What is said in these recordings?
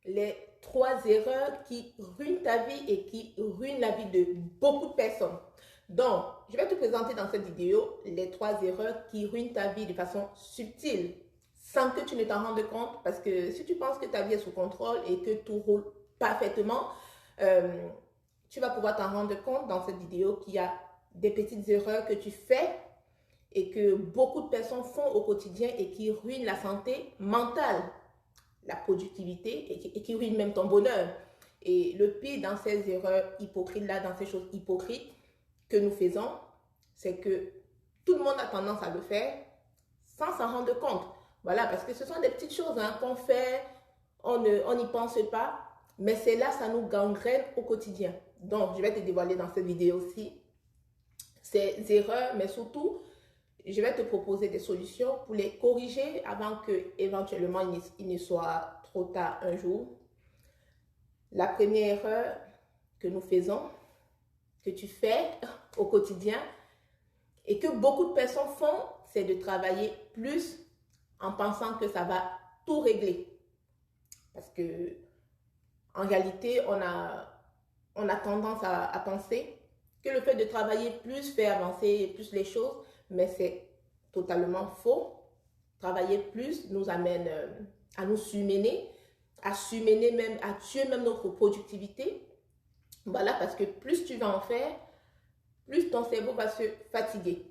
les 3 erreurs qui ruinent ta vie et qui ruinent la vie de beaucoup de personnes. Donc, je vais te présenter dans cette vidéo les 3 erreurs qui ruinent ta vie de façon subtile, sans que tu ne t'en rendes compte, parce que si tu penses que ta vie est sous contrôle et que tout roule parfaitement, tu vas pouvoir t'en rendre compte dans cette vidéo qu'il y a des petites erreurs que tu fais et que beaucoup de personnes font au quotidien et qui ruinent la santé mentale, la productivité et qui ruinent même ton bonheur. Et le pire dans ces erreurs hypocrites-là, dans ces choses hypocrites que nous faisons, c'est que tout le monde a tendance à le faire sans s'en rendre compte. Voilà, parce que ce sont des petites choses qu'on fait, on n'y pense pas, mais c'est là, ça nous gangrène au quotidien. Donc, je vais te dévoiler dans cette vidéo aussi ces erreurs, mais surtout, je vais te proposer des solutions pour les corriger avant que éventuellement il ne soit trop tard un jour. La première erreur que nous faisons, que tu fais au quotidien et que beaucoup de personnes font, c'est de travailler plus en pensant que ça va tout régler. Parce que en réalité, on a tendance à penser que le fait de travailler plus fait avancer plus les choses, mais c'est totalement faux. Travailler plus nous amène à nous surmener, à tuer même notre productivité. Voilà, parce que plus tu vas en faire, plus ton cerveau va se fatiguer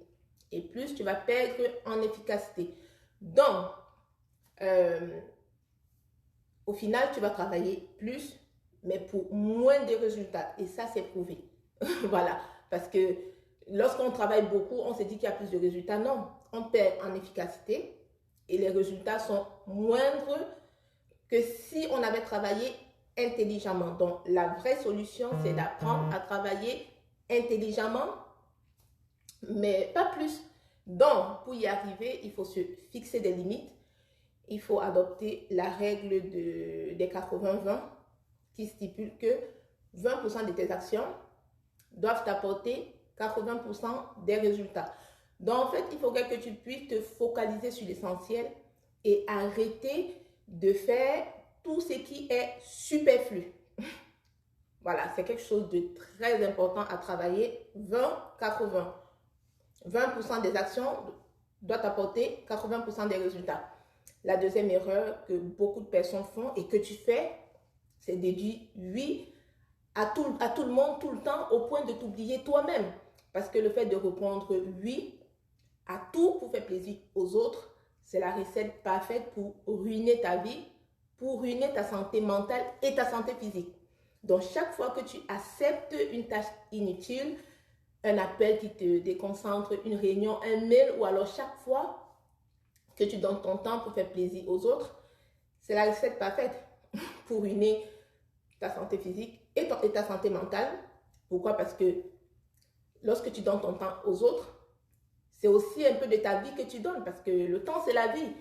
et plus tu vas perdre en efficacité. Donc, au final, tu vas travailler plus, mais pour moins de résultats. Et ça, c'est prouvé. Voilà, parce que lorsqu'on travaille beaucoup, on se dit qu'il y a plus de résultats. Non, on perd en efficacité et les résultats sont moindres que si on avait travaillé intelligemment. Donc, la vraie solution, c'est d'apprendre à travailler intelligemment, mais pas plus. Donc, pour y arriver, il faut se fixer des limites. Il faut adopter la règle des 80-20 qui stipule que 20% de tes actions doivent t'apporter 80% des résultats. Donc, en fait, il faudrait que tu puisses te focaliser sur l'essentiel et arrêter de faire tout ce qui est superflu. Voilà, c'est quelque chose de très important à travailler. 20-80. 20% des actions doivent apporter 80% des résultats. La deuxième erreur que beaucoup de personnes font et que tu fais, c'est de dire oui à tout le monde, tout le temps, au point de t'oublier toi-même. Parce que le fait de répondre oui à tout pour faire plaisir aux autres, c'est la recette parfaite pour ruiner ta vie, pour ruiner ta santé mentale et ta santé physique. Donc, chaque fois que tu acceptes une tâche inutile, un appel qui te déconcentre, une réunion, un mail, ou alors chaque fois que tu donnes ton temps pour faire plaisir aux autres, c'est la recette parfaite pour ruiner ta santé physique et ta santé mentale. Pourquoi? Parce que lorsque tu donnes ton temps aux autres, c'est aussi un peu de ta vie que tu donnes, parce que le temps, c'est la vie.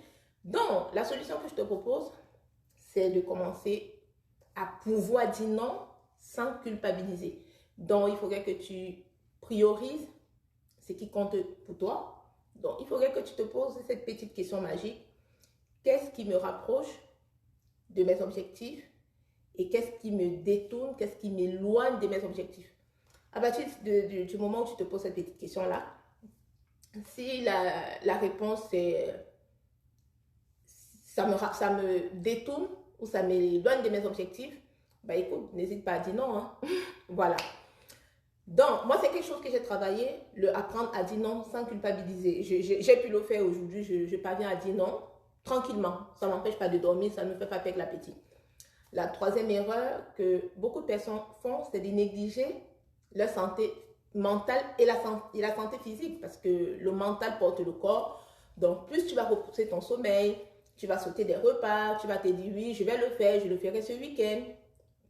Donc, la solution que je te propose, c'est de commencer à pouvoir dire non sans culpabiliser. Donc, il faudrait que tu priorises ce qui compte pour toi. Donc, il faudrait que tu te poses cette petite question magique. Qu'est-ce qui me rapproche de mes objectifs et qu'est-ce qui me détourne, qu'est-ce qui m'éloigne de mes objectifs? À partir du moment où tu te poses cette petite question-là, si la réponse est ça me détourne ou ça m'éloigne de mes objectifs, bah écoute, n'hésite pas à dire non. Hein. Voilà. Donc, moi, c'est quelque chose que j'ai travaillé, apprendre à dire non sans culpabiliser. J'ai pu le faire aujourd'hui, je parviens à dire non tranquillement. Ça ne m'empêche pas de dormir, ça ne me fait pas perdre l'appétit. La troisième erreur que beaucoup de personnes font, c'est de négliger leur santé mentale et la santé physique, parce que le mental porte le corps. Donc, plus tu vas repousser ton sommeil, tu vas sauter des repas, tu vas te dire oui, je vais le faire, je le ferai ce week-end.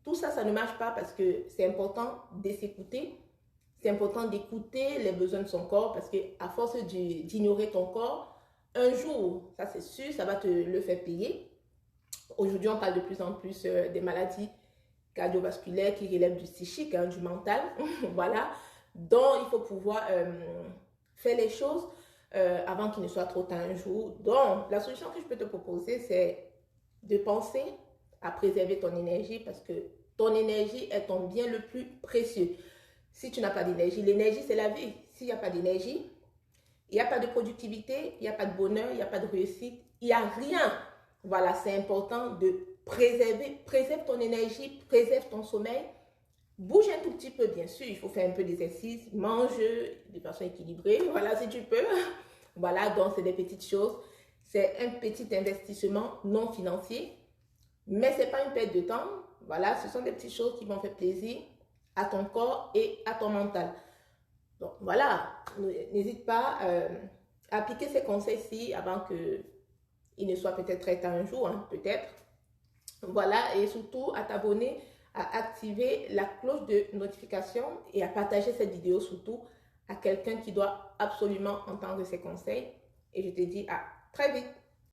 Tout ça, ça ne marche pas parce que c'est important de s'écouter. C'est important d'écouter les besoins de son corps parce qu'à force d'ignorer ton corps, un jour, ça c'est sûr, ça va te le faire payer. Aujourd'hui, on parle de plus en plus des maladies cardiovasculaires qui relèvent du psychique, hein, du mental. Voilà. Donc, il faut pouvoir faire les choses avant qu'il ne soit trop tard un jour. Donc, la solution que je peux te proposer, c'est de penser à préserver ton énergie parce que ton énergie est ton bien le plus précieux. Si tu n'as pas d'énergie, l'énergie c'est la vie. S'il n'y a pas d'énergie, il n'y a pas de productivité, il n'y a pas de bonheur, il n'y a pas de réussite, il n'y a rien. Voilà, c'est important de préserve ton énergie, préserve ton sommeil. Bouge un tout petit peu, bien sûr, il faut faire un peu d'exercice, mange de façon équilibrée, voilà, si tu peux. Voilà, donc c'est des petites choses. C'est un petit investissement non financier, mais ce n'est pas une perte de temps. Voilà, ce sont des petites choses qui vont faire plaisir à ton corps et à ton mental. Donc voilà, n'hésite pas à appliquer ces conseils-ci avant qu'il ne soit peut-être très tard un jour, hein, peut-être. Voilà, et surtout à t'abonner, à activer la cloche de notification et à partager cette vidéo surtout à quelqu'un qui doit absolument entendre ces conseils. Et je te dis à très vite.